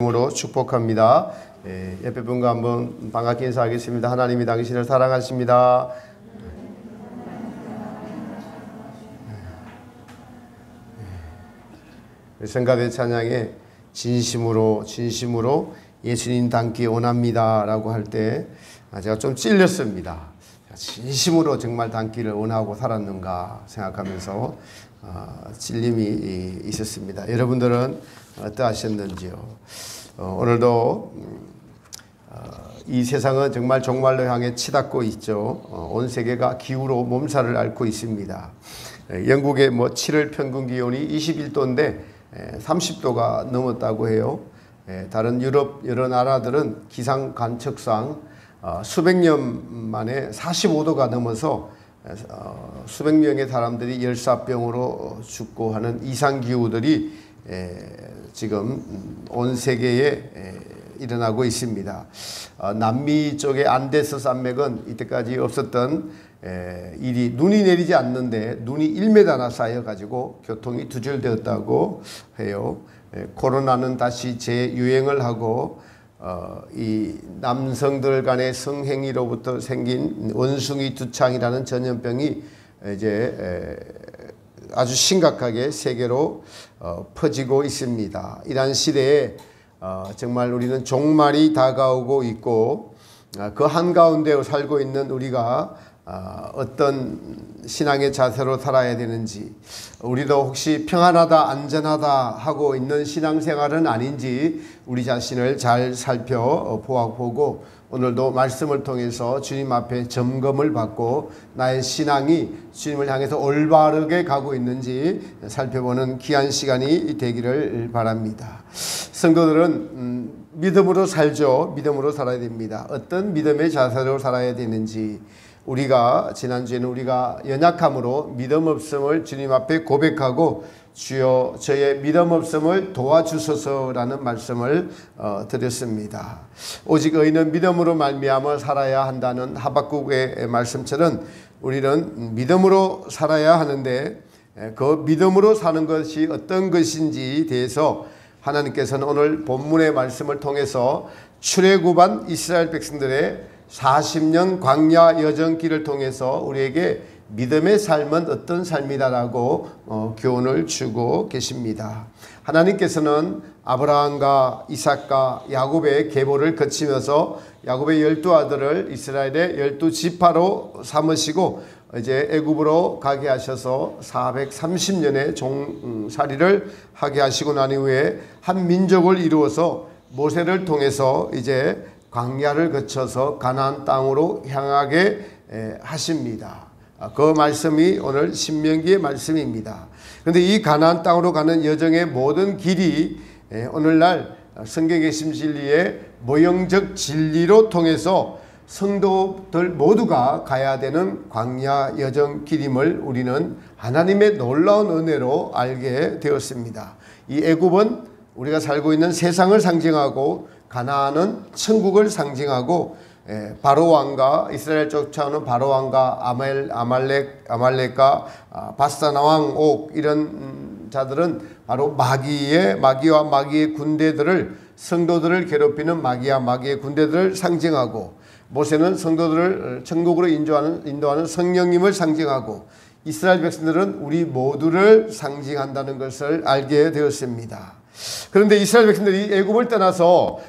으로 축복합니다. 옆에 분과 한번 반갑게 인사하겠습니다. 하나님이 당신을 사랑하십니다. 성가대 찬양에 진심으로 예수님 닮기 원합니다 라고 할 때 제가 좀 찔렸습니다. 진심으로 정말 닮기를 원하고 살았는가 생각하면서 찔림이 있었습니다. 여러분들은 어떠하셨는지요? 오늘도 이 세상은 정말 종말로 향해 치닫고 있죠. 온 세계가 기후로 몸살을 앓고 있습니다. 영국의 7월 평균 기온이 21도인데 30도가 넘었다고 해요. 다른 유럽 여러 나라들은 기상 관측상 수백 년 만에 45도가 넘어서 수백 명의 사람들이 열사병으로 죽고 하는 이상기후들이 지금 온 세계에 일어나고 있습니다. 남미 쪽의 안데스 산맥은 이때까지 없었던 일이 눈이 내리지 않는데 눈이 1m나 쌓여가지고 교통이 두절되었다고 해요. 코로나는 다시 재유행을 하고 이 남성들 간의 성행위로부터 생긴 원숭이 두창이라는 전염병이 이제 아주 심각하게 세계로 퍼지고 있습니다. 이러한 시대에 정말 우리는 종말이 다가오고 있고 그 한가운데 살고 있는 우리가 어떤 신앙의 자세로 살아야 되는지, 우리도 혹시 평안하다 안전하다 하고 있는 신앙생활은 아닌지 우리 자신을 잘 살펴보고 오늘도 말씀을 통해서 주님 앞에 점검을 받고 나의 신앙이 주님을 향해서 올바르게 가고 있는지 살펴보는 귀한 시간이 되기를 바랍니다. 성도들은 믿음으로 살죠. 믿음으로 살아야 됩니다. 어떤 믿음의 자세로 살아야 되는지, 우리가 지난주에는 우리가 연약함으로 믿음 없음을 주님 앞에 고백하고 주여 저의 믿음 없음을 도와주소서라는 말씀을 드렸습니다. 오직 의인은 믿음으로 말미암아 살아야 한다는 하박국의 말씀처럼 우리는 믿음으로 살아야 하는데 그 믿음으로 사는 것이 어떤 것인지에 대해서 하나님께서는 오늘 본문의 말씀을 통해서 출애굽한 이스라엘 백성들의 40년 광야 여정길을 통해서 우리에게 믿음의 삶은 어떤 삶이다라고 교훈을 주고 계십니다. 하나님께서는 아브라함과 이삭과 야곱의 계보를 거치면서 야곱의 12아들을 이스라엘의 12지파로 삼으시고 이제 애굽으로 가게 하셔서 430년의 종살이를 하게 하시고 난 이후에 한 민족을 이루어서 모세를 통해서 이제 광야를 거쳐서 가나안 땅으로 향하게 하십니다. 그 말씀이 오늘 신명기의 말씀입니다. 그런데 이 가나안 땅으로 가는 여정의 모든 길이 오늘날 성경의 진리의 모형적 진리로 통해서 성도들 모두가 가야 되는 광야 여정 길임을 우리는 하나님의 놀라운 은혜로 알게 되었습니다. 이 애굽은 우리가 살고 있는 세상을 상징하고 가나안은 천국을 상징하고 바로 왕과 이스라엘 쫓아오는 바로 왕과 아말렉과 바사나 왕 옥 이런 자들은 바로 마귀와 마귀의 군대들을 성도들을 괴롭히는 마귀의 군대들을 상징하고, 모세는 성도들을 천국으로 인도하는 성령님을 상징하고, 이스라엘 백성들은 우리 모두를 상징한다는 것을 알게 되었습니다. 그런데 이스라엘 백성들이 애굽을 떠나서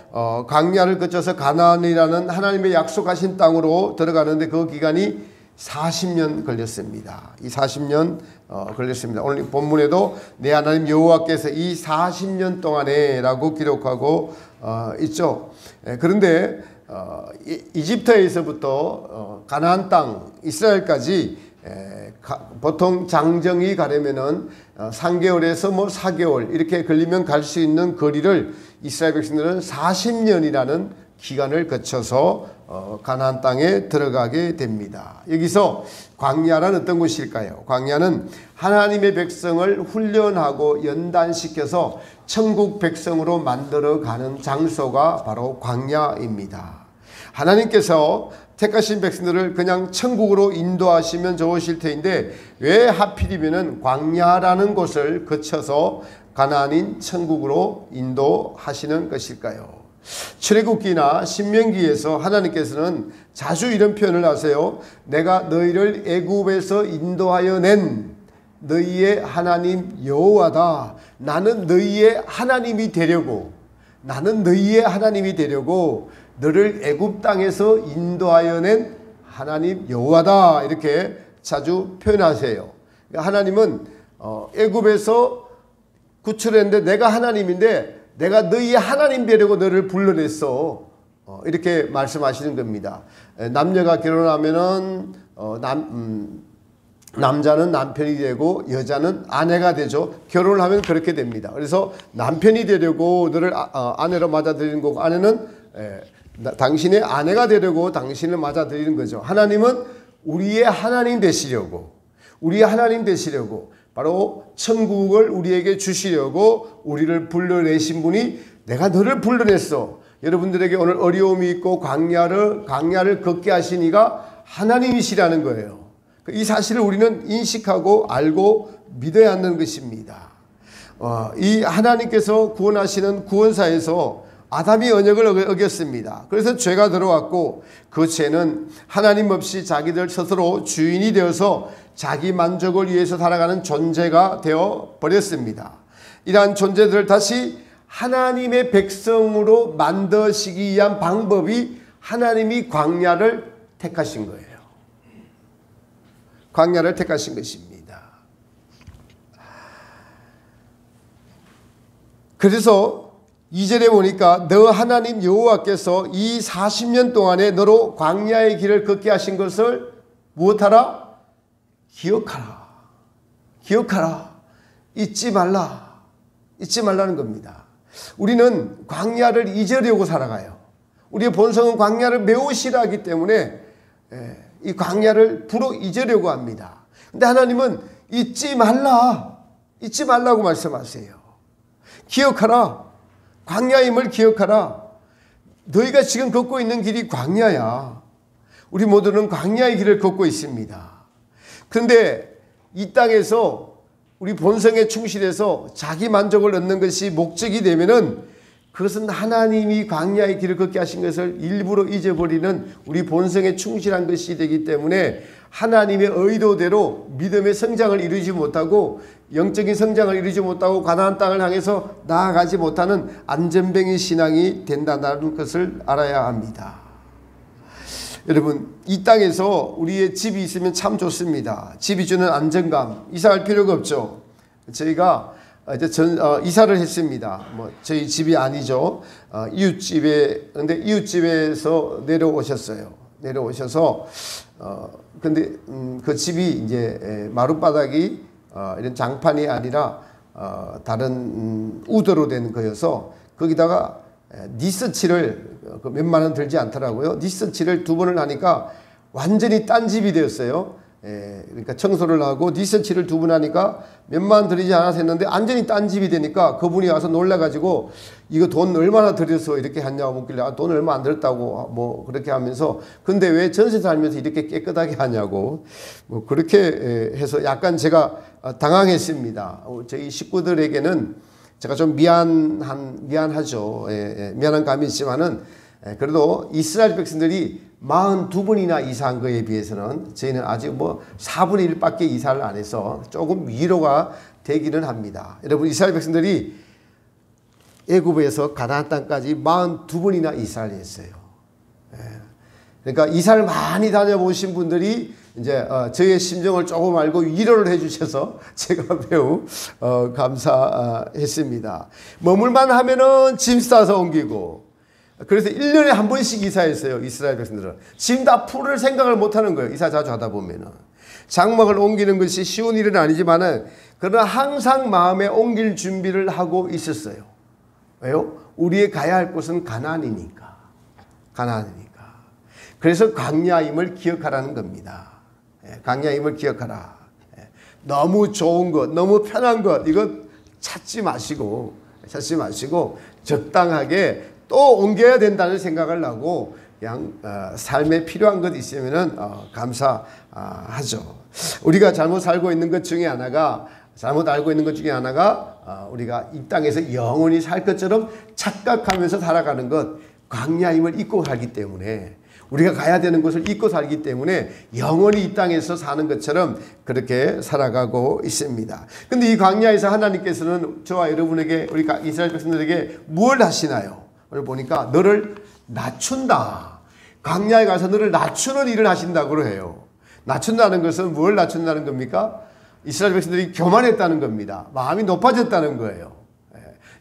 광야를 거쳐서 가나안이라는 하나님의 약속하신 땅으로 들어가는데 그 기간이 40년 걸렸습니다. 이 40년 걸렸습니다. 오늘 본문에도 내 하나님 여호와께서 이 40년 동안에 라고 기록하고 있죠. 그런데 이집트에서부터 가나안 땅 이스라엘까지 보통 장정이 가려면은 3개월에서 4개월 이렇게 걸리면 갈 수 있는 거리를 이스라엘 백성들은 40년이라는 기간을 거쳐서 가나안 땅에 들어가게 됩니다. 여기서 광야는 어떤 곳일까요? 광야는 하나님의 백성을 훈련하고 연단시켜서 천국 백성으로 만들어가는 장소가 바로 광야입니다. 하나님께서 택하신 백성들을 그냥 천국으로 인도하시면 좋으실 텐데 왜 하필이면은 광야라는 곳을 거쳐서 가나안인 천국으로 인도하시는 것일까요? 출애굽기나 신명기에서 하나님께서는 자주 이런 표현을 하세요. 내가 너희를 애굽에서 인도하여 낸 너희의 하나님 여호와다. 나는 너희의 하나님이 되려고, 나는 너희의 하나님이 되려고 너를 애굽 땅에서 인도하여 낸 하나님 여호와다. 이렇게 자주 표현하세요. 하나님은 애굽에서 구출했는데 내가 하나님인데 내가 너희의 하나님 되려고 너를 불러냈어. 이렇게 말씀하시는 겁니다. 남녀가 결혼하면은 남자는 남편이 되고 여자는 아내가 되죠. 결혼을 하면 그렇게 됩니다. 그래서 남편이 되려고 너를 아내로 맞아들이는 거고, 아내는 당신의 아내가 되려고 당신을 맞아들이는 거죠. 하나님은 우리의 하나님 되시려고, 우리의 하나님 되시려고, 바로 천국을 우리에게 주시려고 우리를 불러내신 분이 내가 너를 불러냈어. 여러분들에게 오늘 어려움이 있고 광야를 걷게 하신 이가 하나님이시라는 거예요. 이 사실을 우리는 인식하고 알고 믿어야 하는 것입니다. 이 하나님께서 구원하시는 구원사에서 아담이 언약을 어겼습니다. 그래서 죄가 들어왔고 그 죄는 하나님 없이 자기들 스스로 주인이 되어서 자기 만족을 위해서 살아가는 존재가 되어 버렸습니다. 이러한 존재들을 다시 하나님의 백성으로 만드시기 위한 방법이 하나님이 광야를 택하신 거예요. 광야를 택하신 것입니다. 그래서 2절에 보니까 너 하나님 여호와께서 이 40년 동안에 너로 광야의 길을 걷게 하신 것을 무엇하라? 기억하라. 기억하라. 잊지 말라. 잊지 말라는 겁니다. 우리는 광야를 잊으려고 살아가요. 우리의 본성은 광야를 매우 싫어하기 때문에 이 광야를 불어 잊으려고 합니다. 근데 하나님은 잊지 말라. 잊지 말라고 말씀하세요. 기억하라. 광야임을 기억하라. 너희가 지금 걷고 있는 길이 광야야. 우리 모두는 광야의 길을 걷고 있습니다. 그런데 이 땅에서 우리 본성에 충실해서 자기 만족을 얻는 것이 목적이 되면은 그것은 하나님이 광야의 길을 걷게 하신 것을 일부러 잊어버리는 우리 본성에 충실한 것이 되기 때문에 하나님의 의도대로 믿음의 성장을 이루지 못하고 영적인 성장을 이루지 못하고 가나안 땅을 향해서 나아가지 못하는 안전뱅이 신앙이 된다는 것을 알아야 합니다. 여러분, 이 땅에서 우리의 집이 있으면 참 좋습니다. 집이 주는 안정감, 이사할 필요가 없죠. 저희가 이제 이사를 했습니다. 저희 집이 아니죠. 이웃집에, 근데 이웃집에서 내려오셨어요. 내려오셔서, 근데 그 집이 이제 마룻바닥이 이런 장판이 아니라 다른 우도로 된 거여서 거기다가 니스칠을 몇만 원 들지 않더라고요. 니스칠을 2번을 하니까 완전히 딴 집이 되었어요. 그러니까 청소를 하고 니스칠을 2번 하니까 몇만 원 들이지 않아서 했는데 완전히 딴 집이 되니까 그분이 와서 놀라가지고 이거 돈 얼마나 들여서 이렇게 했냐고 묻길래 돈 얼마 안 들었다고 뭐 그렇게 하면서 근데 왜 전세 살면서 이렇게 깨끗하게 하냐고 뭐 그렇게 해서 약간 제가 당황했습니다. 저희 식구들에게는 제가 좀 미안하죠. 미안한 감이 있지만은 그래도 이스라엘 백성들이 42번이나 이사한 거에 비해서는 저희는 아직 4분의 1밖에 이사를 안 해서 조금 위로가 되기는 합니다. 여러분, 이스라엘 백성들이 애굽에서 가나안 땅까지 42번이나 이사를 했어요. 그러니까 이사를 많이 다녀보신 분들이 이제 저의 심정을 조금 알고 위로를 해주셔서 제가 매우 감사했습니다. 머물만 하면은 짐 싸서 옮기고, 그래서 1년에 한 번씩 이사했어요. 이스라엘 백성들은 짐 다 풀을 생각을 못하는 거예요. 이사 자주 하다 보면은 장막을 옮기는 것이 쉬운 일은 아니지만은 그러나 항상 마음에 옮길 준비를 하고 있었어요. 왜요? 우리의 가야 할 곳은 가나안이니까. 가나안이니까. 그래서 광야임을 기억하라는 겁니다. 광야임을 기억하라. 너무 좋은 것, 너무 편한 것 이거 찾지 마시고 적당하게 또 옮겨야 된다는 생각을 하고 그냥 삶에 필요한 것 있으면은 감사하죠. 우리가 잘못 살고 있는 것 중에 하나가, 잘못 알고 있는 것 중에 하나가 우리가 이 땅에서 영원히 살 것처럼 착각하면서 살아가는 것, 광야임을 잊고 살기 때문에, 우리가 가야 되는 곳을 잊고 살기 때문에 영원히 이 땅에서 사는 것처럼 그렇게 살아가고 있습니다. 근데 이 광야에서 하나님께서는 저와 여러분에게, 우리 이스라엘 백성들에게 뭘 하시나요? 오늘 보니까 너를 낮춘다. 광야에 가서 너를 낮추는 일을 하신다고 해요. 낮춘다는 것은 뭘 낮춘다는 겁니까? 이스라엘 백성들이 교만했다는 겁니다. 마음이 높아졌다는 거예요.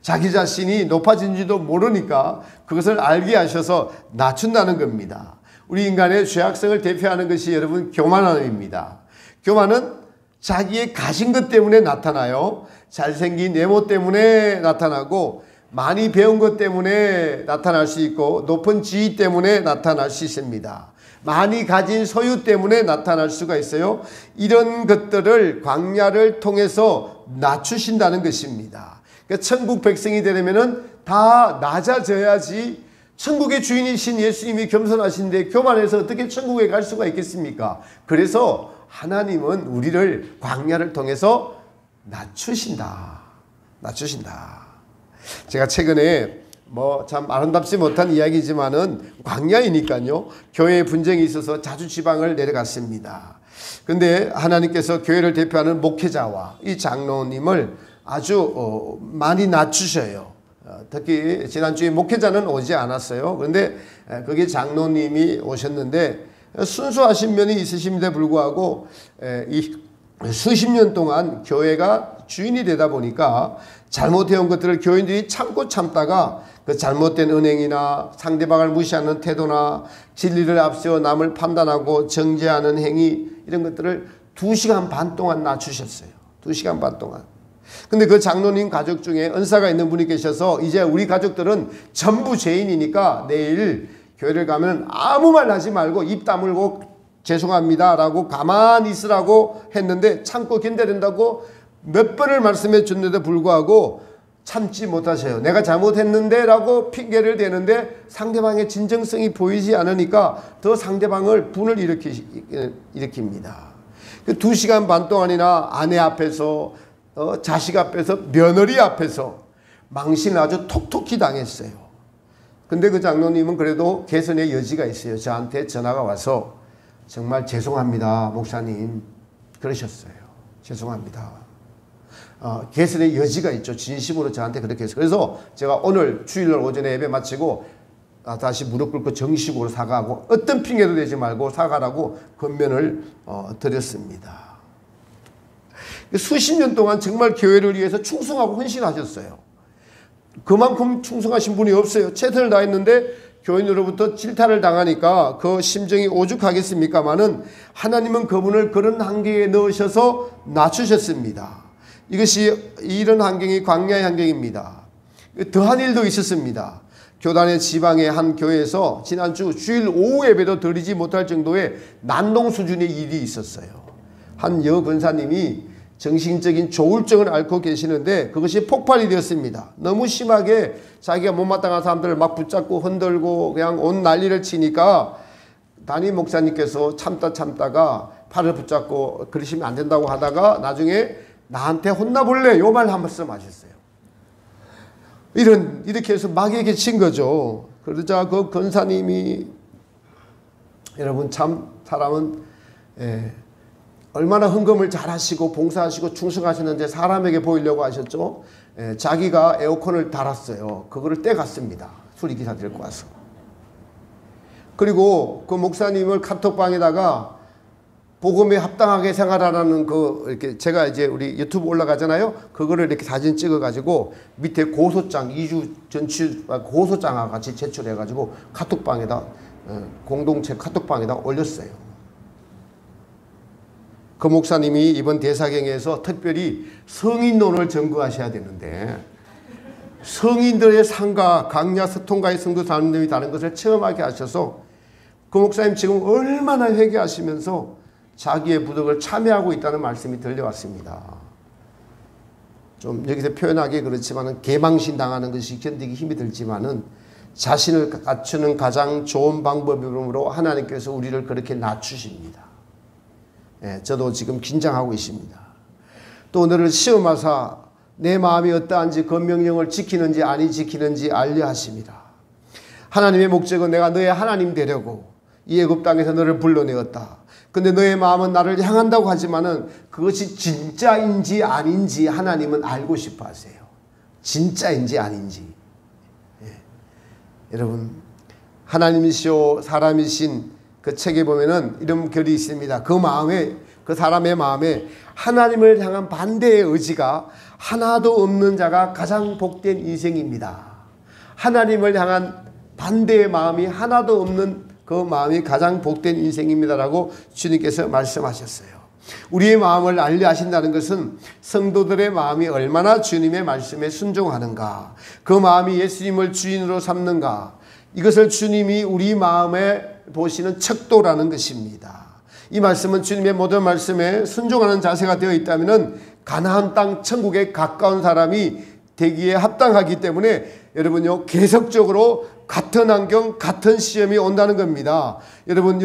자기 자신이 높아진지도 모르니까 그것을 알게 하셔서 낮춘다는 겁니다. 우리 인간의 죄악성을 대표하는 것이 여러분 교만함입니다. 교만은 자기의 가진 것 때문에 나타나요. 잘생긴 외모 때문에 나타나고, 많이 배운 것 때문에 나타날 수 있고, 높은 지위 때문에 나타날 수 있습니다. 많이 가진 소유 때문에 나타날 수가 있어요. 이런 것들을 광야를 통해서 낮추신다는 것입니다. 그러니까 천국 백성이 되려면은 다 낮아져야지. 천국의 주인이신 예수님이 겸손하신데 교만해서 어떻게 천국에 갈 수가 있겠습니까? 그래서 하나님은 우리를 광야를 통해서 낮추신다. 낮추신다. 제가 최근에 참 아름답지 못한 이야기지만은 광야이니까요. 교회에 분쟁이 있어서 자주 지방을 내려갔습니다. 근데 하나님께서 교회를 대표하는 목회자와 이 장로님을 아주 많이 낮추셔요. 특히 지난주에 목회자는 오지 않았어요. 그런데 거기 장로님이 오셨는데 순수하신 면이 있으심에도 불구하고 이 수십 년 동안 교회가 주인이 되다 보니까 잘못해온 것들을 교인들이 참고 참다가 그 잘못된 은행이나 상대방을 무시하는 태도나 진리를 앞세워 남을 판단하고 정죄하는 행위, 이런 것들을 2시간 반 동안 낮추셨어요. 2시간 반 동안. 근데 그 장로님 가족 중에 은사가 있는 분이 계셔서 이제 우리 가족들은 전부 죄인이니까 내일 교회를 가면 아무 말 하지 말고 입 다물고 죄송합니다 라고 가만히 있으라고 했는데 참고 견뎌낸다고 몇 번을 말씀해 줬는데도 불구하고 참지 못하셔요. 내가 잘못했는데 라고 핑계를 대는데 상대방의 진정성이 보이지 않으니까 더 상대방을 분을 일으킵니다. 그 2시간 반 동안이나 아내 앞에서 자식 앞에서 며느리 앞에서 망신을 아주 톡톡히 당했어요. 근데 그 장로님은 그래도 개선의 여지가 있어요. 저한테 전화가 와서 정말 죄송합니다 목사님 그러셨어요. 죄송합니다. 개선의 여지가 있죠. 진심으로 저한테 그렇게 했어요. 그래서 제가 오늘 주일날 오전에 예배 마치고 다시 무릎 꿇고 정식으로 사과하고 어떤 핑계도 대지 말고 사과라고 권면을 드렸습니다. 수십 년 동안 정말 교회를 위해서 충성하고 헌신하셨어요. 그만큼 충성하신 분이 없어요. 최선을 다했는데 교인으로부터 질타를 당하니까 그 심정이 오죽하겠습니까마는 하나님은 그분을 그런 환경에 넣으셔서 낮추셨습니다. 이것이 이런 환경이 광야의 환경입니다. 더한 일도 있었습니다. 교단의 지방의 한 교회에서 지난주 주일 오후 예배도 드리지 못할 정도의 난동 수준의 일이 있었어요. 한 여권사님이 정신적인 조울증을 앓고 계시는데 그것이 폭발이 되었습니다. 너무 심하게 자기가 못마땅한 사람들을 막 붙잡고 흔들고 그냥 온 난리를 치니까 담임 목사님께서 참다가 팔을 붙잡고 그러시면 안 된다고 하다가 나중에 나한테 혼나볼래? 요 말 한 말씀 하셨어요. 이렇게 해서 막에게 친 거죠. 그러자 그 권사님이 여러분 참 사람은 얼마나 헌금을 잘하시고 봉사하시고 충성하시는데 사람에게 보이려고 하셨죠. 자기가 에어컨을 달았어요. 그거를 떼갔습니다. 수리기사 데리고 와서. 그리고 그 목사님을 카톡방에다가 복음에 합당하게 생활하라는 이렇게 제가 이제 우리 유튜브 올라가잖아요. 그거를 이렇게 사진 찍어가지고 밑에 고소장 2주 전치 고소장과 같이 제출해가지고 카톡방에다 공동체 카톡방에다 올렸어요. 그 목사님이 이번 대사경에서 특별히 성인론을 전거하셔야 되는데 성인들의 삶과 강야 서통가의 성도 사람들이 다른 것을 체험하게 하셔서 그 목사님 지금 얼마나 회개하시면서 자기의 부덕을 참여하고 있다는 말씀이 들려왔습니다. 좀 여기서 표현하기 그렇지만은 개망신 당하는 것이 견디기 힘이 들지만은 자신을 갖추는 가장 좋은 방법으로 하나님께서 우리를 그렇게 낮추십니다. 저도 지금 긴장하고 있습니다. 또 오늘을 시험하사 내 마음이 어떠한지 그 명령을 지키는지 아니 지키는지 알려 하십니다. 하나님의 목적은 내가 너의 하나님 되려고 이 애굽 땅에서 너를 불러내었다. 근데 너의 마음은 나를 향한다고 하지만은 그것이 진짜인지 아닌지 하나님은 알고 싶어 하세요. 진짜인지 아닌지. 예. 여러분, 하나님이시오 사람이신 그 책에 보면은 이런 글이 있습니다. 그 마음에, 그 사람의 마음에 하나님을 향한 반대의 의지가 하나도 없는 자가 가장 복된 인생입니다. 하나님을 향한 반대의 마음이 하나도 없는 그 마음이 가장 복된 인생입니다라고 주님께서 말씀하셨어요. 우리의 마음을 알려 하신다는 것은 성도들의 마음이 얼마나 주님의 말씀에 순종하는가, 그 마음이 예수님을 주인으로 삼는가, 이것을 주님이 우리 마음에 보시는 척도라는 것입니다. 이 말씀은 주님의 모든 말씀에 순종하는 자세가 되어 있다면 가나안 땅 천국에 가까운 사람이 되기에 합당하기 때문에 여러분요, 계속적으로 같은 환경, 같은 시험이 온다는 겁니다. 여러분,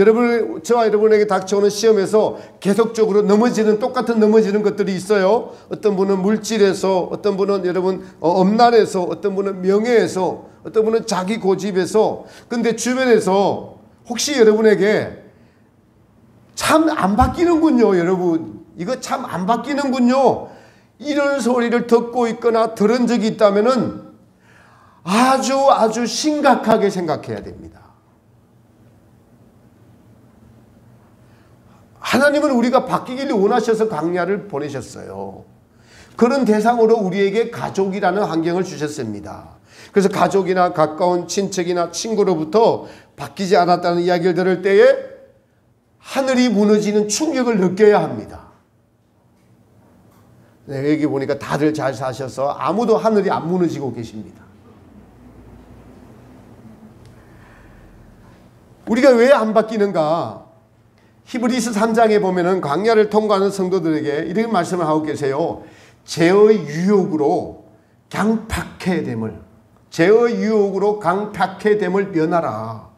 저와 여러분에게 닥쳐오는 시험에서 계속적으로 똑같은 넘어지는 것들이 있어요. 어떤 분은 물질에서, 어떤 분은 여러분, 엄난에서, 어떤 분은 명예에서, 어떤 분은 자기 고집에서. 근데 주변에서 혹시 여러분에게 참 안 바뀌는군요, 여러분. 이거 참 안 바뀌는군요. 이런 소리를 듣고 있거나 들은 적이 있다면은 아주 심각하게 생각해야 됩니다. 하나님은 우리가 바뀌기를 원하셔서 광야를 보내셨어요. 그런 대상으로 우리에게 가족이라는 환경을 주셨습니다. 그래서 가족이나 가까운 친척이나 친구로부터 바뀌지 않았다는 이야기를 들을 때에 하늘이 무너지는 충격을 느껴야 합니다. 네, 여기 보니까 다들 잘 사셔서 아무도 하늘이 안 무너지고 계십니다. 우리가 왜 안 바뀌는가? 히브리서 3장에 보면은 광야를 통과하는 성도들에게 이런 말씀을 하고 계세요. 죄의 유혹으로 강팍해 됨을, 죄의 유혹으로 강팍해 됨을 면하라.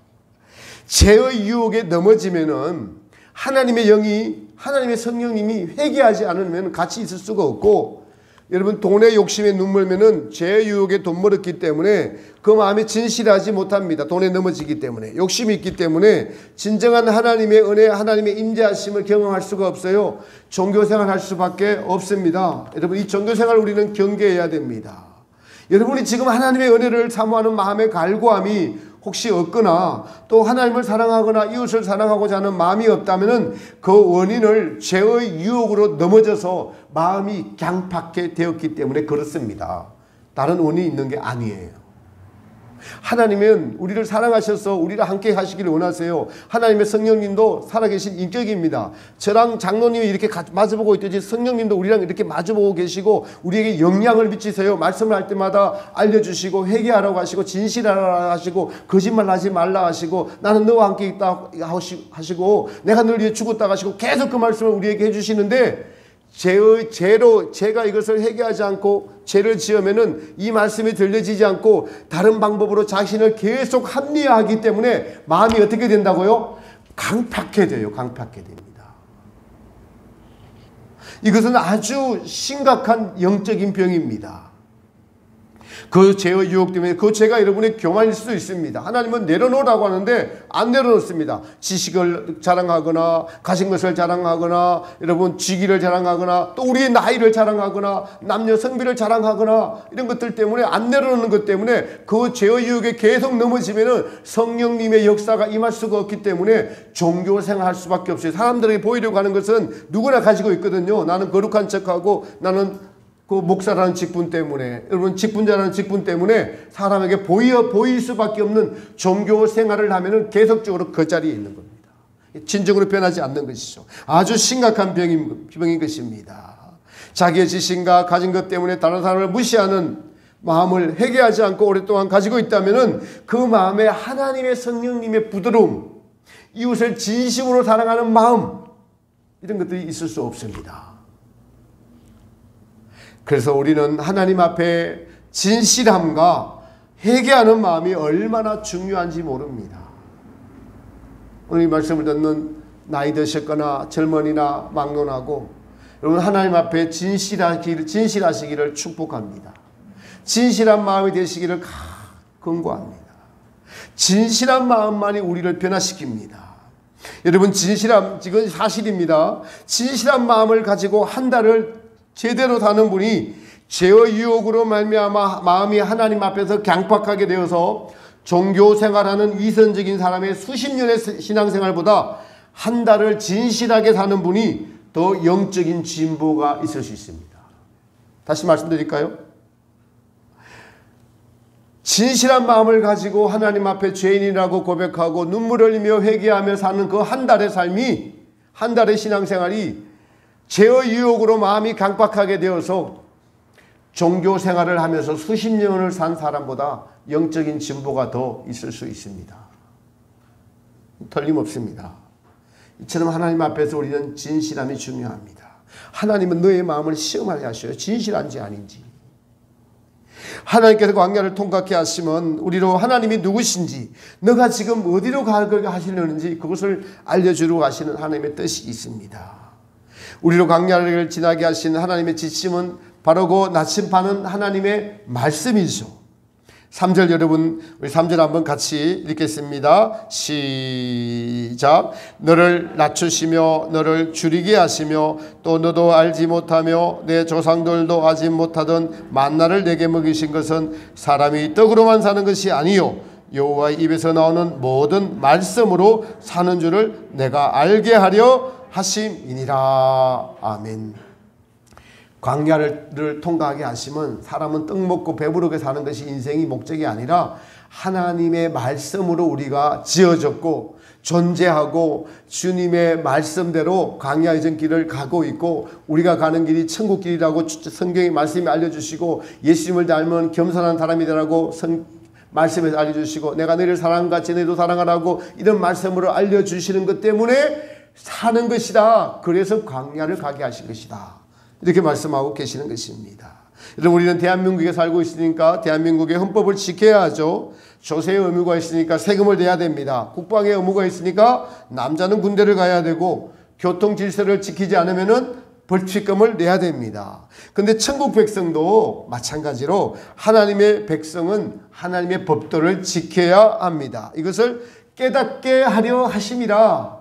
죄의 유혹에 넘어지면은 하나님의 영이, 하나님의 성령님이 회개하지 않으면 같이 있을 수가 없고, 여러분, 돈의 욕심에 눈물면은 죄의 유혹에 돈 멀었기 때문에 그 마음이 진실하지 못합니다. 돈에 넘어지기 때문에, 욕심이 있기 때문에 진정한 하나님의 은혜, 하나님의 임재하심을 경험할 수가 없어요. 종교생활 할 수밖에 없습니다. 여러분, 이 종교생활 우리는 경계해야 됩니다. 여러분이 지금 하나님의 은혜를 사모하는 마음의 갈구함이 혹시 없거나 또 하나님을 사랑하거나 이웃을 사랑하고자 하는 마음이 없다면 그 원인을 죄의 유혹으로 넘어져서 마음이 강팍해 되었기 때문에 그렇습니다. 다른 원인이 있는 게 아니에요. 하나님은 우리를 사랑하셔서 우리랑 함께 하시기를 원하세요. 하나님의 성령님도 살아계신 인격입니다. 저랑 장로님이 이렇게 마주보고 있듯이 성령님도 우리랑 이렇게 마주보고 계시고 우리에게 영향을 미치세요. 말씀을 할 때마다 알려주시고 회개하라고 하시고 진실하라고 하시고 거짓말하지 말라 하시고 나는 너와 함께 있다 하시고 내가 널 위해 죽었다 하시고 계속 그 말씀을 우리에게 해주시는데 제가 이것을 회개하지 않고 죄를 지으면은 이 말씀이 들려지지 않고 다른 방법으로 자신을 계속 합리화하기 때문에 마음이 어떻게 된다고요? 강팍해 돼요. 강팍해 됩니다. 이것은 아주 심각한 영적인 병입니다. 그 죄의 유혹 때문에 그 죄가 여러분의 교만일 수도 있습니다. 하나님은 내려놓으라고 하는데 안 내려놓습니다. 지식을 자랑하거나 가진 것을 자랑하거나 여러분 직위를 자랑하거나 또 우리의 나이를 자랑하거나 남녀 성비를 자랑하거나 이런 것들 때문에 안 내려놓는 것 때문에 그 죄의 유혹에 계속 넘어지면은 성령님의 역사가 임할 수가 없기 때문에 종교생활 할 수밖에 없어요. 사람들에게 보이려고 하는 것은 누구나 가지고 있거든요. 나는 거룩한 척하고 나는 그 목사라는 직분 때문에, 여러분 직분자라는 직분 때문에 사람에게 보일 수밖에 없는 종교 생활을 하면은 계속적으로 그 자리에 있는 겁니다. 진정으로 변하지 않는 것이죠. 아주 심각한 병인 것입니다. 자기의 지식과 가진 것 때문에 다른 사람을 무시하는 마음을 회개하지 않고 오랫동안 가지고 있다면은 그 마음에 하나님의 성령님의 부드러움, 이웃을 진심으로 사랑하는 마음, 이런 것들이 있을 수 없습니다. 그래서 우리는 하나님 앞에 진실함과 회개하는 마음이 얼마나 중요한지 모릅니다. 오늘 이 말씀을 듣는 나이 드셨거나 젊은이나 막론하고 여러분 하나님 앞에 진실하시기를 축복합니다. 진실한 마음이 되시기를 권고합니다. 진실한 마음만이 우리를 변화시킵니다. 여러분 지금 사실입니다. 진실한 마음을 가지고 한 달을 제대로 사는 분이 죄의 유혹으로 말미암아 마음이 하나님 앞에서 강팍하게 되어서 종교 생활하는 위선적인 사람의 수십 년의 신앙생활보다 한 달을 진실하게 사는 분이 더 영적인 진보가 있을 수 있습니다. 다시 말씀드릴까요? 진실한 마음을 가지고 하나님 앞에 죄인이라고 고백하고 눈물 흘리며 회개하며 사는 그 한 달의 삶이, 한 달의 신앙생활이 죄의 유혹으로 마음이 강팍하게 되어서 종교 생활을 하면서 수십 년을 산 사람보다 영적인 진보가 더 있을 수 있습니다. 틀림없습니다. 이처럼 하나님 앞에서 우리는 진실함이 중요합니다. 하나님은 너의 마음을 시험하게 하셔요. 진실한지 아닌지. 하나님께서 광야를 통과케 하시면 우리로 하나님이 누구신지, 너가 지금 어디로 가시려는지 그것을 알려주려고 하시는 하나님의 뜻이 있습니다. 우리로 광야를 지나게 하시는 하나님의 지침은 바로 그 나침반은 하나님의 말씀이죠. 3절 여러분, 우리 3절 한번 같이 읽겠습니다. 시작. 너를 낮추시며 너를 줄이게 하시며 또 너도 알지 못하며 내 조상들도 알지 못하던 만나를 내게 먹이신 것은 사람이 떡으로만 사는 것이 아니요 여호와의 입에서 나오는 모든 말씀으로 사는 줄을 내가 알게 하려 하심이니라. 아멘. 광야를 통과하게 하시면 사람은 떡 먹고 배부르게 사는 것이 인생이 목적이 아니라 하나님의 말씀으로 우리가 지어졌고 존재하고 주님의 말씀대로 광야의 전 길을 가고 있고 우리가 가는 길이 천국 길이라고 성경의 말씀이 알려주시고 예수님을 닮은 겸손한 사람이 되라고 말씀에서 알려주시고 내가 너희를 사랑한 같이 너희도 사랑하라고 이런 말씀으로 알려주시는 것 때문에 사는 것이다. 그래서 광야를 가게 하신 것이다. 이렇게 말씀하고 계시는 것입니다. 여러분 우리는 대한민국에 살고 있으니까 대한민국의 헌법을 지켜야 하죠. 조세의 의무가 있으니까 세금을 내야 됩니다. 국방의 의무가 있으니까 남자는 군대를 가야 되고 교통 질서를 지키지 않으면 벌칙금을 내야 됩니다. 그런데 천국 백성도 마찬가지로 하나님의 백성은 하나님의 법도를 지켜야 합니다. 이것을 깨닫게 하려 하심이라.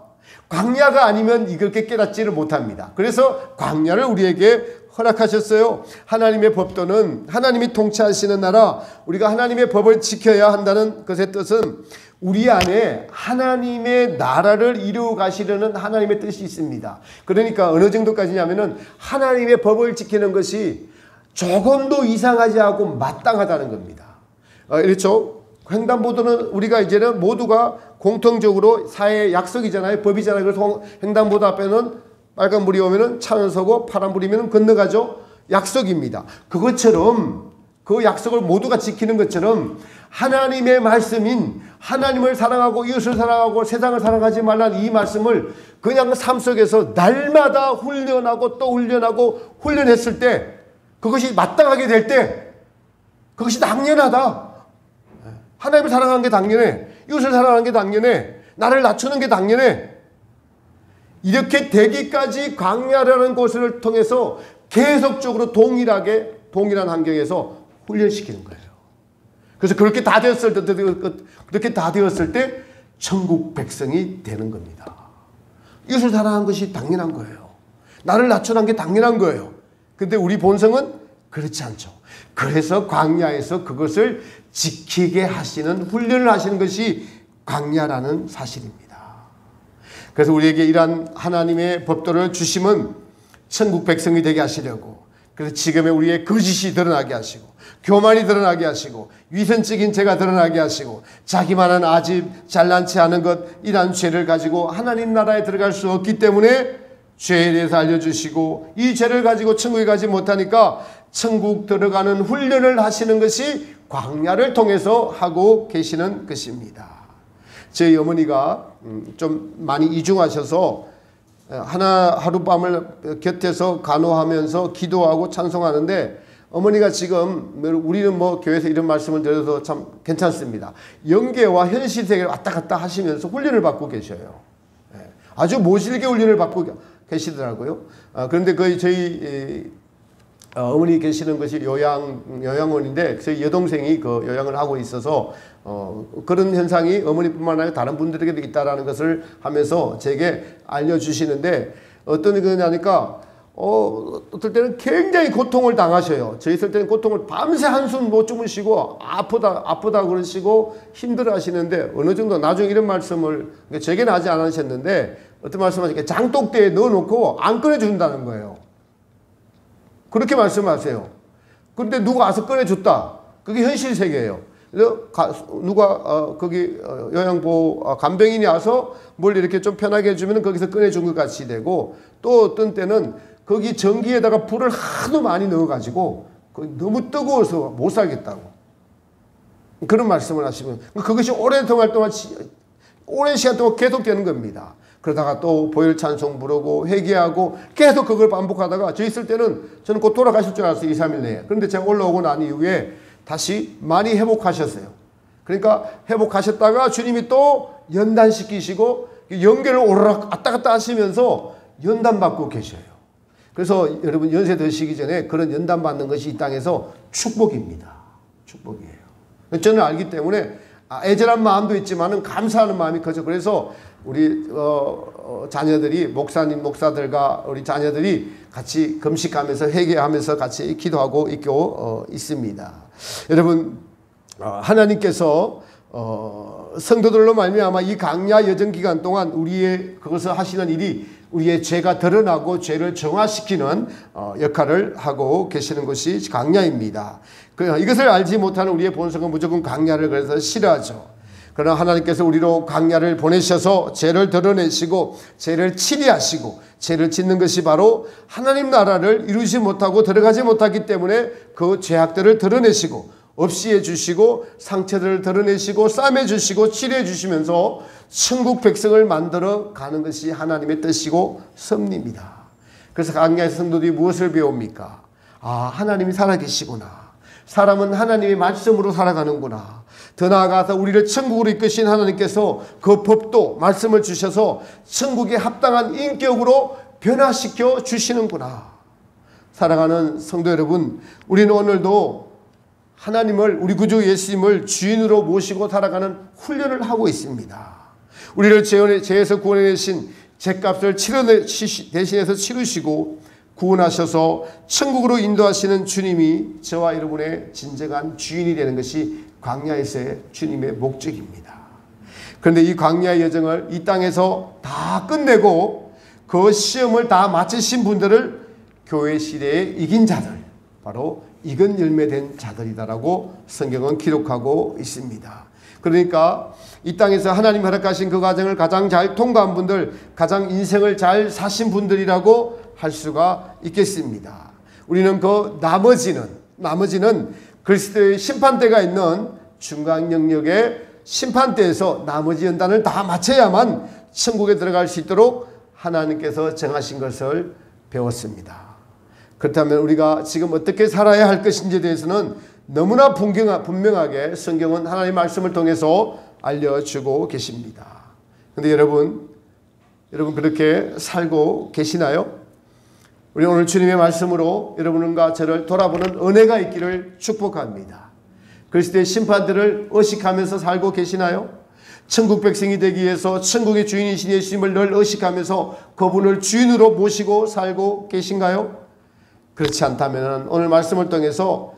광야가 아니면 이렇게 깨닫지를 못합니다. 그래서 광야를 우리에게 허락하셨어요. 하나님의 법도는 하나님이 통치하시는 나라, 우리가 하나님의 법을 지켜야 한다는 것의 뜻은 우리 안에 하나님의 나라를 이루어 가시려는 하나님의 뜻이 있습니다. 그러니까 어느 정도까지냐면은 하나님의 법을 지키는 것이 조금도 이상하지 않고 마땅하다는 겁니다. 그렇죠? 횡단보도는 우리가 이제는 모두가 공통적으로 사회의 약속이잖아요. 법이잖아요. 그래서 횡단보도 앞에는 빨간불이 오면은 차는 서고 파란불이면 건너가죠. 약속입니다. 그것처럼 그 약속을 모두가 지키는 것처럼 하나님의 말씀인 하나님을 사랑하고 이웃을 사랑하고 세상을 사랑하지 말라는 이 말씀을 그냥 삶 속에서 날마다 훈련하고 또 훈련하고 훈련했을 때 그것이 마땅하게 될 때 그것이 당연하다. 하나님을 사랑하는 게 당연해. 이웃을 사랑하는 게 당연해. 나를 낮추는 게 당연해. 이렇게 되기까지 광야라는 곳을 통해서 계속적으로 동일한 환경에서 훈련시키는 거예요. 그래서 그렇게 다 되었을 때 천국 백성이 되는 겁니다. 이웃을 사랑하는 것이 당연한 거예요. 나를 낮추는 게 당연한 거예요. 근데 우리 본성은 그렇지 않죠. 그래서 광야에서 그것을 지키게 하시는 훈련을 하시는 것이 광야라는 사실입니다. 그래서 우리에게 이러한 하나님의 법도를 주심은 천국 백성이 되게 하시려고, 그래서 지금의 우리의 거짓이 드러나게 하시고 교만이 드러나게 하시고 위선적인 죄가 드러나게 하시고 자기만한 아집 잘난 체 하는 것, 이러한 죄를 가지고 하나님 나라에 들어갈 수 없기 때문에 죄에 대해서 알려주시고 이 죄를 가지고 천국에 가지 못하니까 천국 들어가는 훈련을 하시는 것이 광야를 통해서 하고 계시는 것입니다. 저희 어머니가 좀 많이 이중하셔서 하룻밤을 곁에서 간호하면서 기도하고 찬송하는데, 어머니가 지금 우리는 뭐 교회에서 이런 말씀을 드려서 참 괜찮습니다. 영계와 현실 세계를 왔다 갔다 하시면서 훈련을 받고 계셔요. 아주 모질게 훈련을 받고 계시더라고요. 그런데 거의 저희 어머니 계시는 것이 요양원인데 저희 여동생이 그 요양을 하고 있어서 그런 현상이 어머니뿐만 아니라 다른 분들에게도 있다라는 것을 하면서 제게 알려주시는데 어떤 거냐니까 어떨 때는 굉장히 고통을 당하셔요. 저 있을 때는 고통을 밤새 한숨 못 주무시고 아프다 그러시고 힘들어 하시는데 어느 정도 나중에 이런 말씀을 제게는 하지 않으셨는데 어떤 말씀하시니까 장독대에 넣어놓고 안 꺼내준다는 거예요. 그렇게 말씀하세요. 그런데 누가 와서 꺼내줬다. 그게 현실 세계예요. 그래서 누가 거기 요양보호 간병인이 와서 뭘 이렇게 좀 편하게 해주면 거기서 꺼내준 것 같이 되고 또 어떤 때는 거기 전기에다가 불을 하도 많이 넣어가지고 너무 뜨거워서 못 살겠다고 그런 말씀을 하시면 그것이 오랜 시간 동안 계속되는 겁니다. 그러다가 또 보혈 찬송 부르고 회개하고 계속 그걸 반복하다가 저 있을 때는 저는 곧 돌아가실 줄 알았어요. 2, 3일 내에. 그런데 제가 올라오고 난 이후에 다시 많이 회복하셨어요. 그러니까 회복하셨다가 주님이 또 연단시키시고 연계를 오르락 왔다 갔다 하시면서 연단받고 계셔요. 그래서 여러분 연세 드시기 전에 그런 연단받는 것이 이 땅에서 축복입니다. 축복이에요. 저는 알기 때문에 애절한 마음도 있지만은 감사하는 마음이 커져. 그래서 우리 자녀들이 목사들과 우리 자녀들이 같이 금식하면서 회개하면서 같이 기도하고 있습니다. 여러분 하나님께서 성도들로 말미암아 이 강야 여정 기간 동안 우리의 그것을 하시는 일이 우리의 죄가 드러나고 죄를 정화시키는 역할을 하고 계시는 것이 강야입니다. 이것을 알지 못하는 우리의 본성은 무조건 강야를 그래서 싫어하죠. 그러나 하나님께서 우리로 강야를 보내셔서 죄를 드러내시고 죄를 치리하시고 죄를 짓는 것이 바로 하나님 나라를 이루지 못하고 들어가지 못하기 때문에 그 죄악들을 드러내시고 없이 해주시고 상처들을 드러내시고 싸매주시고 치료해주시면서 천국 백성을 만들어 가는 것이 하나님의 뜻이고 섭리입니다. 그래서 강야에서 성도들이 무엇을 배웁니까? 하나님이 살아계시구나. 사람은 하나님의 말씀으로 살아가는구나. 더 나아가서 우리를 천국으로 이끄신 하나님께서 그 법도 말씀을 주셔서 천국에 합당한 인격으로 변화시켜 주시는구나. 사랑하는 성도 여러분, 우리는 오늘도 하나님을 우리 구주 예수님을 주인으로 모시고 살아가는 훈련을 하고 있습니다. 우리를 죄에서 구원해내신 죄값을 대신해서 치르시고 구원하셔서 천국으로 인도하시는 주님이 저와 여러분의 진정한 주인이 되는 것이 광야에서의 주님의 목적입니다. 그런데 이 광야의 여정을 이 땅에서 다 끝내고 그 시험을 다 마치신 분들을 교회 시대에 이긴 자들, 바로 익은 열매 된 자들이다라고 성경은 기록하고 있습니다. 그러니까 이 땅에서 하나님 허락하신 그 과정을 가장 잘 통과한 분들, 가장 인생을 잘 사신 분들이라고 할 수가 있겠습니다. 우리는 그 나머지는 그리스도의 심판대가 있는 중간 영역의 심판대에서 나머지 연단을 다 마쳐야만 천국에 들어갈 수 있도록 하나님께서 정하신 것을 배웠습니다. 그렇다면 우리가 지금 어떻게 살아야 할 것인지에 대해서는 너무나 분명하게 성경은 하나님의 말씀을 통해서 알려주고 계십니다. 그런데 여러분 그렇게 살고 계시나요? 우리 오늘 주님의 말씀으로 여러분과 저를 돌아보는 은혜가 있기를 축복합니다. 그리스도의 심판들을 의식하면서 살고 계시나요? 천국 백성이 되기 위해서 천국의 주인이신 예수님을 늘 의식하면서 그분을 주인으로 모시고 살고 계신가요? 그렇지 않다면 오늘 말씀을 통해서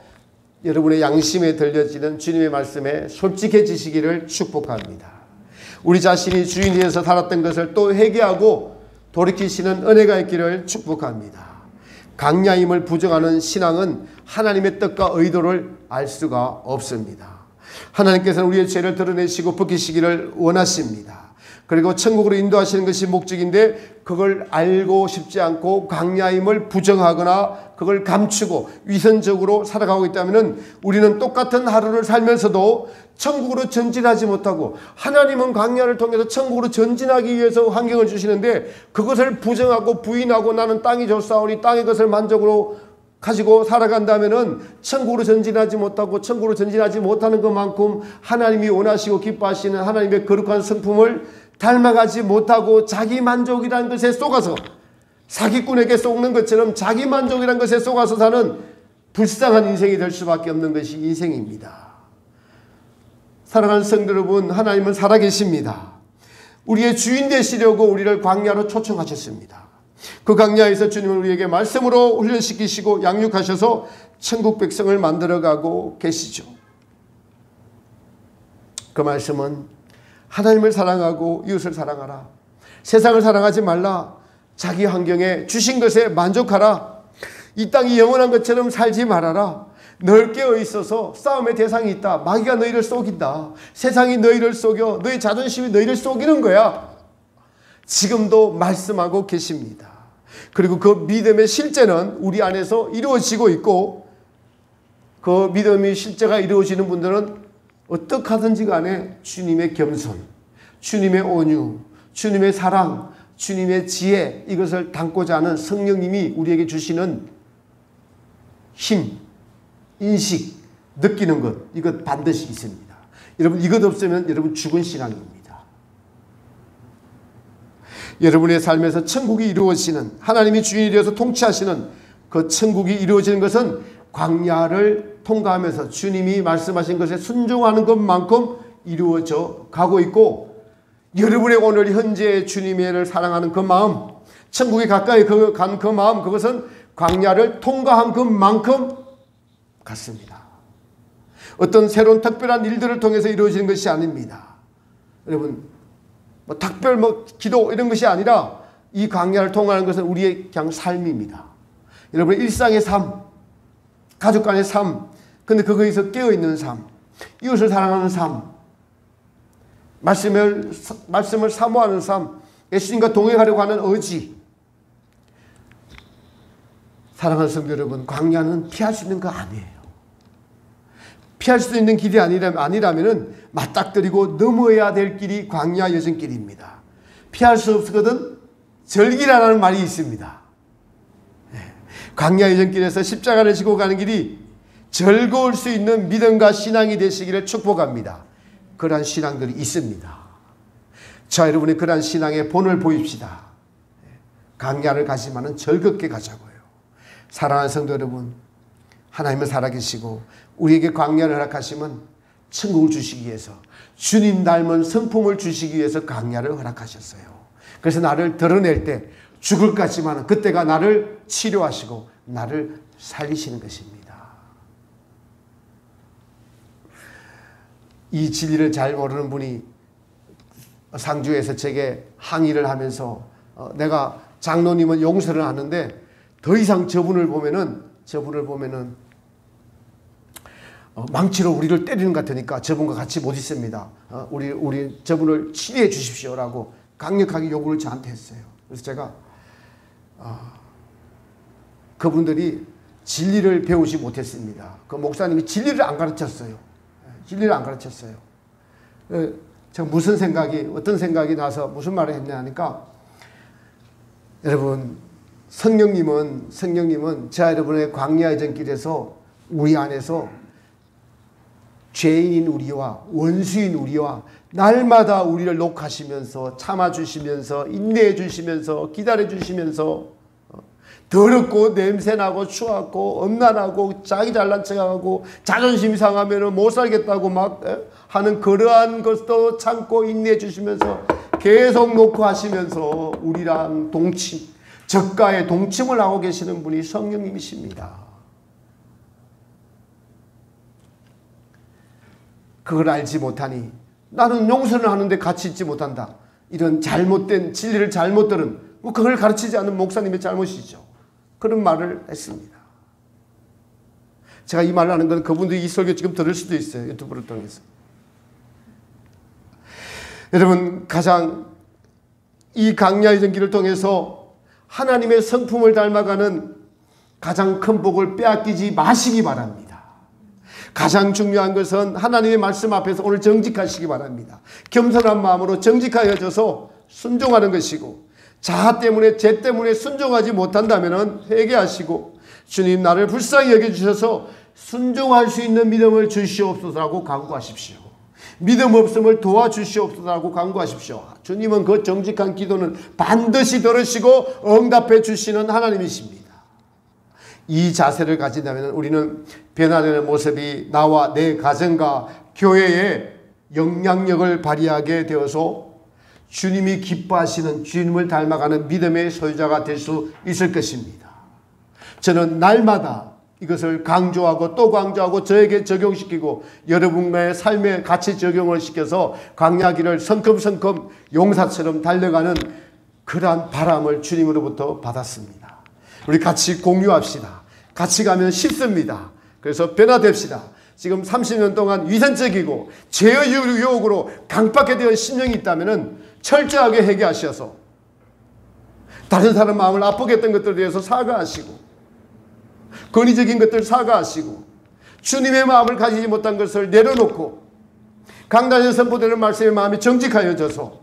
여러분의 양심에 들려지는 주님의 말씀에 솔직해지시기를 축복합니다. 우리 자신이 주인이 되어서 살았던 것을 또 회개하고 돌이키시는 은혜가 있기를 축복합니다. 강야임을 부정하는 신앙은 하나님의 뜻과 의도를 알 수가 없습니다. 하나님께서는 우리의 죄를 드러내시고 벗기시기를 원하십니다. 그리고 천국으로 인도하시는 것이 목적인데 그걸 알고 싶지 않고 강야임을 부정하거나 그걸 감추고 위선적으로 살아가고 있다면 우리는 똑같은 하루를 살면서도 천국으로 전진하지 못하고, 하나님은 강야를 통해서 천국으로 전진하기 위해서 환경을 주시는데 그것을 부정하고 부인하고 나는 땅이 좋사오니 땅의 것을 만족으로 가지고 살아간다면은 천국으로 전진하지 못하고 천국으로 전진하지 못하는 것만큼 하나님이 원하시고 기뻐하시는 하나님의 거룩한 성품을 닮아가지 못하고 자기 만족이라는 것에 속아서 사기꾼에게 속는 것처럼 자기 만족이라는 것에 속아서 사는 불쌍한 인생이 될 수밖에 없는 것이 인생입니다. 사랑하는 성도 여러분, 하나님은 살아계십니다. 우리의 주인 되시려고 우리를 광야로 초청하셨습니다. 그 광야에서 주님은 우리에게 말씀으로 훈련시키시고 양육하셔서 천국 백성을 만들어가고 계시죠. 그 말씀은 하나님을 사랑하고 이웃을 사랑하라. 세상을 사랑하지 말라. 자기 환경에 주신 것에 만족하라. 이 땅이 영원한 것처럼 살지 말아라. 널 깨어 있어서 싸움의 대상이 있다. 마귀가 너희를 속인다. 세상이 너희를 속여. 너희 자존심이 너희를 속이는 거야. 지금도 말씀하고 계십니다. 그리고 그 믿음의 실제는 우리 안에서 이루어지고 있고, 그 믿음의 실제가 이루어지는 분들은 어떻게 하든지 간에 주님의 겸손, 주님의 온유, 주님의 사랑, 주님의 지혜, 이것을 담고자 하는 성령님이 우리에게 주시는 힘, 인식, 느끼는 것, 이것 반드시 있습니다. 여러분, 이것 없으면 여러분 죽은 신앙입니다. 여러분의 삶에서 천국이 이루어지는, 하나님이 주인이 되어서 통치하시는 그 천국이 이루어지는 것은 광야를 통과하면서 주님이 말씀하신 것에 순종하는 것만큼 이루어져 가고 있고, 여러분의 오늘 현재 주님을 사랑하는 그 마음, 천국에 가까이 간 그 마음, 그것은 광야를 통과한 것만큼 같습니다. 어떤 새로운 특별한 일들을 통해서 이루어지는 것이 아닙니다. 여러분, 특별 기도 이런 것이 아니라 이 광야를 통과하는 것은 우리의 그냥 삶입니다. 여러분의 일상의 삶, 가족 간의 삶, 근데 거기서 깨어있는 삶, 이웃을 사랑하는 삶, 말씀을 사모하는 삶, 예수님과 동행하려고 하는 의지. 사랑하는 성도 여러분, 광야는 피할 수 있는 거 아니에요. 피할 수 있는 길이 아니라면 맞닥뜨리고 넘어야 될 길이 광야 여정길입니다. 피할 수 없거든 절기라는 말이 있습니다. 광야 여정길에서 십자가를 지고 가는 길이 즐거울 수 있는 믿음과 신앙이 되시기를 축복합니다. 그러한 신앙들이 있습니다. 자, 여러분이 그러한 신앙의 본을 보입시다. 광야를 가지만은 즐겁게 가자고요. 사랑하는 성도 여러분, 하나님은 살아계시고 우리에게 광야를 허락하시면 천국을 주시기 위해서, 주님 닮은 성품을 주시기 위해서 광야를 허락하셨어요. 그래서 나를 드러낼 때 죽을 것 같지만 그때가 나를 치료하시고 나를 살리시는 것입니다. 이 진리를 잘 모르는 분이 상주에서 제게 항의를 하면서 내가 장로님은 용서를 하는데 더 이상 저분을 보면은 망치로 우리를 때리는 것 같으니까 저분과 같이 못 있습니다. 우리 저분을 치료해 주십시오라고 강력하게 요구를 저한테 했어요. 그래서 제가 그분들이 진리를 배우지 못했습니다. 그 목사님이 진리를 안 가르쳤어요. 진리를 안 가르쳤어요. 제가 어떤 생각이 나서 무슨 말을 했냐 하니까, 여러분, 성령님은 자 여러분의 광야의 전길에서 우리 안에서 죄인인 우리와 원수인 우리와 날마다 우리를 녹하시면서 참아주시면서 인내해주시면서 기다려주시면서 더럽고 냄새나고 추하고 엄난하고 자기 잘난 척하고 자존심이 상하면 못 살겠다고 막 하는 그러한 것도 참고 인내해주시면서 계속 녹화하시면서 우리랑 동침, 저가의 동침을 하고 계시는 분이 성령님이십니다. 그걸 알지 못하니 나는 용서를 하는데 같이 있지 못한다. 이런 잘못된 진리를 잘못 들은, 그걸 가르치지 않는 목사님의 잘못이죠. 그런 말을 했습니다. 제가 이 말을 하는 건 그분들이 이 설교 지금 들을 수도 있어요. 유튜브를 통해서. 여러분, 가장 이 광야의 전기를 통해서 하나님의 성품을 닮아가는 가장 큰 복을 빼앗기지 마시기 바랍니다. 가장 중요한 것은 하나님의 말씀 앞에서 오늘 정직하시기 바랍니다. 겸손한 마음으로 정직하여져서 순종하는 것이고, 자아 때문에, 죄 때문에 순종하지 못한다면 회개하시고 주님 나를 불쌍히 여겨주셔서 순종할 수 있는 믿음을 주시옵소서라고 간구하십시오. 믿음 없음을 도와주시옵소서라고 간구하십시오. 주님은 그 정직한 기도는 반드시 들으시고 응답해 주시는 하나님이십니다. 이 자세를 가진다면 우리는 변화되는 모습이 나와 내 가정과 교회에 영향력을 발휘하게 되어서 주님이 기뻐하시는, 주님을 닮아가는 믿음의 소유자가 될 수 있을 것입니다. 저는 날마다 이것을 강조하고 또 강조하고 저에게 적용시키고 여러분의 삶에 같이 적용을 시켜서 광야길을 성큼성큼 용사처럼 달려가는 그러한 바람을 주님으로부터 받았습니다. 우리 같이 공유합시다. 같이 가면 쉽습니다. 그래서 변화됩시다. 지금 30년 동안 위선적이고 죄의 유혹으로 강박에 대한 심령이 있다면 철저하게 회개하셔서 다른 사람 마음을 아프게 했던 것들에 대해서 사과하시고 권위적인 것들 사과하시고 주님의 마음을 가지지 못한 것을 내려놓고 강단에 선포되는 말씀의 마음이 정직하여져서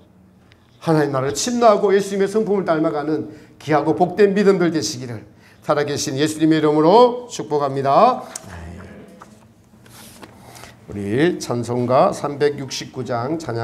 하나님 나라를 침노하고 예수님의 성품을 닮아가는 귀하고 복된 믿음들 되시기를 살아계신 예수님의 이름으로 축복합니다. 우리 찬송가 369장 찬양